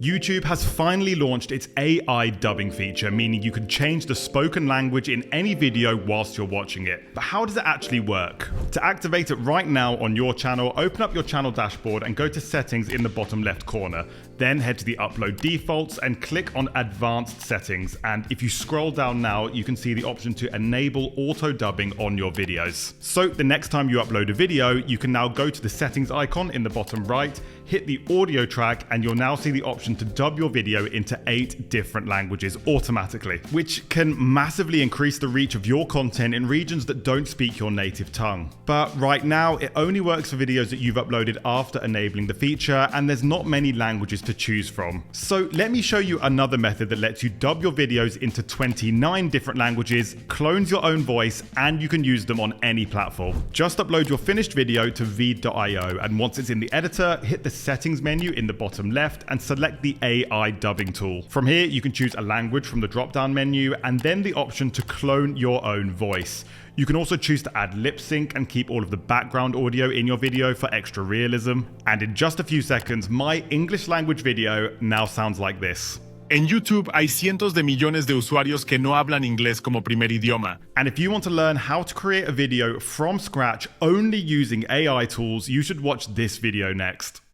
YouTube has finally launched its AI dubbing feature, meaning you can change the spoken language in any video whilst you're watching it. But how does it actually work? To activate it right now on your channel, open up your channel dashboard and go to settings in the bottom left corner. Then head to the upload defaults and click on advanced settings. And if you scroll down now, you can see the option to enable auto dubbing on your videos. So the next time you upload a video, you can now go to the settings icon in the bottom right, hit the audio track, and you'll now see the option to dub your video into 8 different languages automatically, which can massively increase the reach of your content in regions that don't speak your native tongue. But right now, it only works for videos that you've uploaded after enabling the feature, and there's not many languages to choose from. So let me show you another method that lets you dub your videos into 29 different languages, clones your own voice, and you can use them on any platform. Just upload your finished video to VEED.io, and once it's in the editor, hit the settings menu in the bottom left and select the AI dubbing tool. From here, you can choose a language from the drop-down menu and then the option to clone your own voice. You can also choose to add lip sync and keep all of the background audio in your video for extra realism. And in just a few seconds, my English language video now sounds like this. En YouTube hay cientos de millones de usuarios que no hablan inglés como primer idioma. And if you want to learn how to create a video from scratch only using AI tools, you should watch this video next.